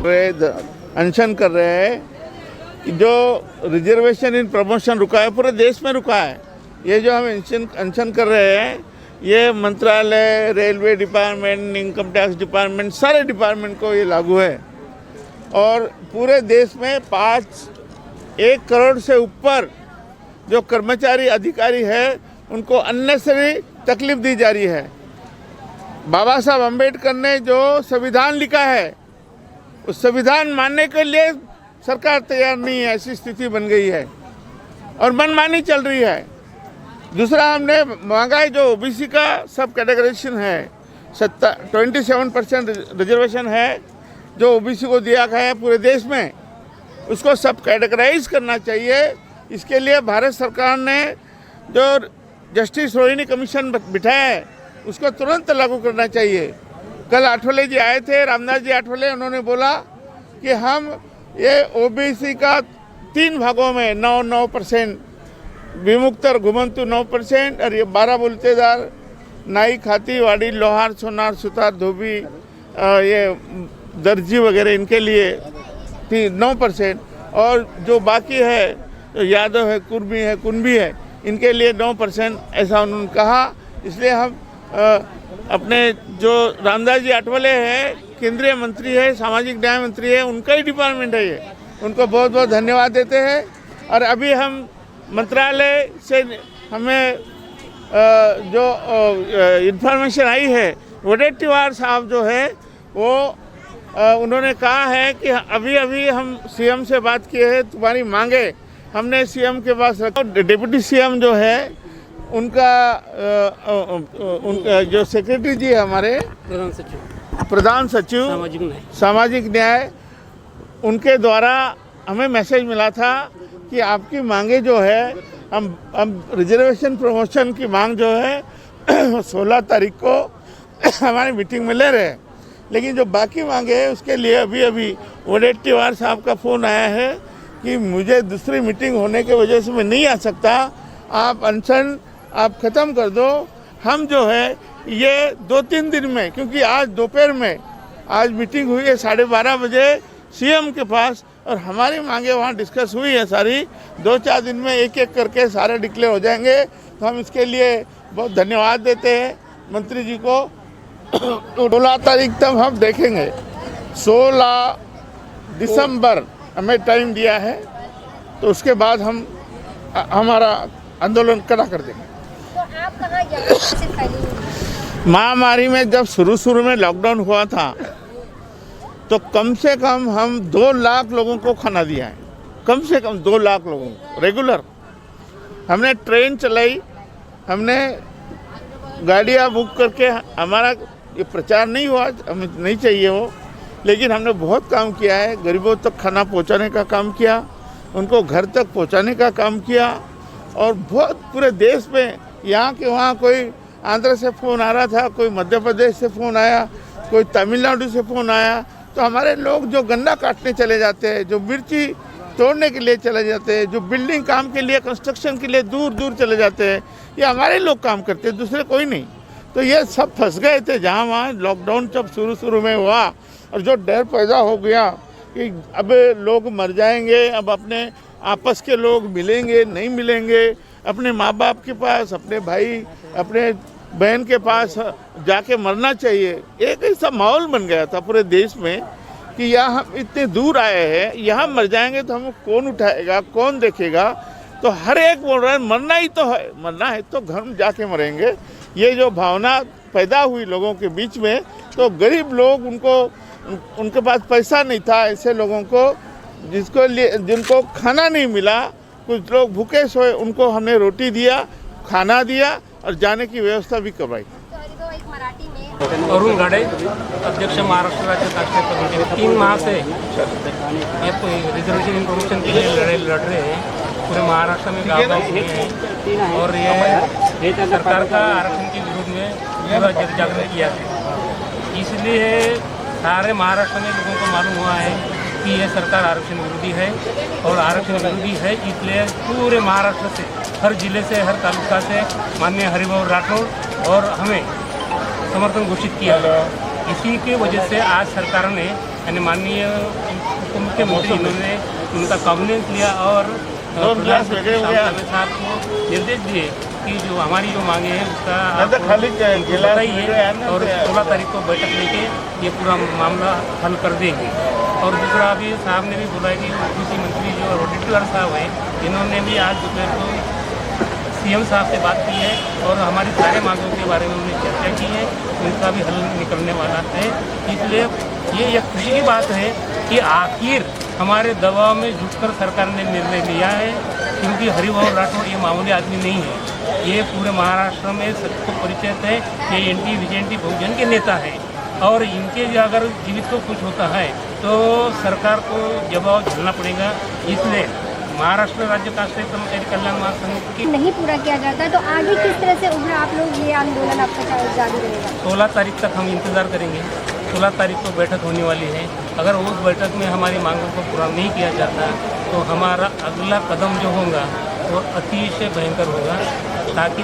रहे, अनशन कर रहे हैं कि जो रिजर्वेशन इन प्रमोशन रुका है पूरे देश में रुका है। ये जो हम अनशन कर रहे हैं ये मंत्रालय, railway department, income tax department, सारे डिपार्टमेंट को ये लागू है। और पूरे देश में 1 करोड़ से ऊपर जो कर्मचारी अधिकारी है उनको अननेसेसरी तकलीफ दी जा रही है। बाबा साहब अम्बेडकर ने जो संविधान लिखा है उस संविधान मानने के लिए सरकार तैयार नहीं है, ऐसी स्थिति बन गई है और मनमानी चल रही है। दूसरा हमने मांगा है जो ओबीसी का सब कैटेगराइजेशन है, 27% रिजर्वेशन है जो ओबीसी को दिया गया है पूरे देश में, उसको सब कैटेगराइज करना चाहिए। इसके लिए भारत सरकार ने जो जस्टिस रोहिणी कमीशन बिठाया है उसको तुरंत लागू करना चाहिए। कल आठवले जी आए थे, रामदास जी आठवले, उन्होंने बोला कि हम ये ओबीसी का 3 भागों में 9% विमुक्त और घुमंतु 9% और ये 12 बोलतेदार नाई, खाती, वाड़ी, लोहार, सोनार, सुतार, धोबी, ये दर्जी वगैरह इनके लिए 9% और जो बाकी है जो यादव है, कुर्मी है, कुंभी है, इनके लिए 9%, ऐसा उन्होंने कहा। इसलिए हम अपने जो रामदास जी आठवले हैं, केंद्रीय मंत्री है, सामाजिक न्याय मंत्री है, उनका ही डिपार्टमेंट है ये, उनको बहुत बहुत धन्यवाद देते हैं। और अभी हम मंत्रालय से हमें जो इन्फॉर्मेशन आई है, वडेट्टीवार साहब जो है वो उन्होंने कहा है कि अभी हम सीएम से बात किए हैं, तुम्हारी मांगे हमने सीएम के पास रखा। डिप्टी सीएम जो है उनका जो सेक्रेटरी जी है हमारे प्रधान सचिव सामाजिक न्याय, उनके द्वारा हमें मैसेज मिला था कि आपकी मांगे जो है हम रिजर्वेशन प्रमोशन की मांग जो है 16 तारीख को हमारी मीटिंग में ले रहे हैं, लेकिन जो बाकी मांगे हैं उसके लिए अभी वडेट्टीवार साहब का फ़ोन आया है कि मुझे दूसरी मीटिंग होने की वजह से मैं नहीं आ सकता, आप अनशन आप ख़त्म कर दो। हम जो है ये 2-3 दिन में, क्योंकि आज दोपहर में आज मीटिंग हुई है 12:30 बजे सीएम के पास और हमारी मांगे वहाँ डिस्कस हुई है सारी, 2-4 दिन में एक करके सारे डिक्लेयर हो जाएंगे। तो हम इसके लिए बहुत धन्यवाद देते हैं मंत्री जी को। 16 तारीख तक हम देखेंगे, 16 दिसंबर हमें टाइम दिया है, तो उसके बाद हम हमारा आंदोलन कड़ा कर देंगे। तो आप कहाँ महामारी में जब शुरू में लॉकडाउन हुआ था तो कम से कम हम 2 लाख लोगों को खाना दिया है, कम से कम 2 लाख लोगों को रेगुलर। हमने ट्रेन चलाई, हमने गाड़ियाँ बुक करके, हमारा ये प्रचार नहीं हुआ, हमें नहीं चाहिए वो, लेकिन हमने बहुत काम किया है। गरीबों तक खाना पहुंचाने का काम किया, उनको घर तक पहुंचाने का काम किया और बहुत पूरे देश में यहाँ के वहाँ कोई आंध्र से फ़ोन आ रहा था, कोई मध्य प्रदेश से फ़ोन आया, कोई तमिलनाडु से फ़ोन आया। तो हमारे लोग जो गन्ना काटने चले जाते हैं, जो मिर्ची तोड़ने के लिए चले जाते हैं, जो बिल्डिंग काम के लिए, कंस्ट्रक्शन के लिए दूर दूर चले जाते हैं, ये हमारे लोग काम करते हैं, दूसरे कोई नहीं। तो ये सब फंस गए थे जहाँ वहाँ लॉकडाउन जब शुरू में हुआ और जो डर पैदा हो गया कि अब लोग मर जाएंगे, अब अपने आपस के लोग मिलेंगे नहीं मिलेंगे, अपने माँ बाप के पास, अपने भाई, अपने बहन के पास जाके मरना चाहिए, एक ऐसा माहौल बन गया था पूरे देश में कि यहाँ हम इतने दूर आए हैं, यहाँ मर जाएंगे तो हमें कौन उठाएगा, कौन देखेगा। तो हर एक बोल रहा है मरना ही तो है, मरना है तो घर में जाके मरेंगे। ये जो भावना पैदा हुई लोगों के बीच में, तो गरीब लोग उनके पास पैसा नहीं था, ऐसे लोगों को जिनको खाना नहीं मिला, कुछ लोग भूखे सोए, उनको हमने रोटी दिया, खाना दिया और जाने की व्यवस्था भी करवाई। अरुण गाड़े, अध्यक्ष महाराष्ट्र राज्य कांग्रेस कमेटी, 3 माह से ये रिजर्वेशन इन्फॉर्मेशन के लिए लड़ रहे हैं पूरे महाराष्ट्र में, गाँव घूमे हैं और ये सरकार का आरक्षण के विरोध में पूरा जन जागरण किया है। इसलिए सारे महाराष्ट्र में लोगों को मालूम हुआ है कि ये सरकार आरक्षण विरोधी है और आरक्षण विरोधी है, इसलिए पूरे महाराष्ट्र से, हर जिले से, हर तालुका से माननीय हरिभाऊ राठौड़ और हमें समर्थन घोषित किया है। इसी के वजह से आज सरकार ने यानी माननीय उप मुख्यमंत्री इन्होंने उनका कॉन्फिडेंस लिया और प्रधान सचिव साहब को निर्देश दिए कि जो हमारी जो मांगे हैं उसका आप बताइए और 16 तारीख को बैठक लेके ये पूरा मामला हल कर देंगे। और दूसरा अभी साहब ने भी बोला कि कृषि मंत्री जो रोटेटलर साहब हैं इन्होंने भी आज दोपहर को सीएम साहब से बात की है और हमारी सारे मांगों के बारे में उन्होंने चर्चा की है, उनका भी हल निकलने वाला है। इसलिए ये एक खुशी की बात है कि आखिर हमारे दबाव में झुककर सरकार ने निर्णय लिया है, क्योंकि हरिभाऊ राठौड़ ये मामूली आदमी नहीं है, ये पूरे महाराष्ट्र में सबको परिचित है। ये एंटी विजेंटी बहुजन के नेता हैं और इनके जो अगर जीवित को कुछ होता है तो सरकार को जवाब झेलना पड़ेगा। इसलिए महाराष्ट्र राज्य काश्मीर कर्मचारी कल्याण महासंघ की नहीं पूरा किया जाता है तो आगे किस तरह से उभरा आप लोग ये आंदोलन आपका जारी रहेगा? 16 तारीख तक हम इंतज़ार करेंगे। 16 तारीख को बैठक होने वाली है। अगर उस बैठक में हमारी मांगों को पूरा नहीं किया जाता तो हमारा अगला कदम जो होगा वो अतिशय भयंकर होगा, ताकि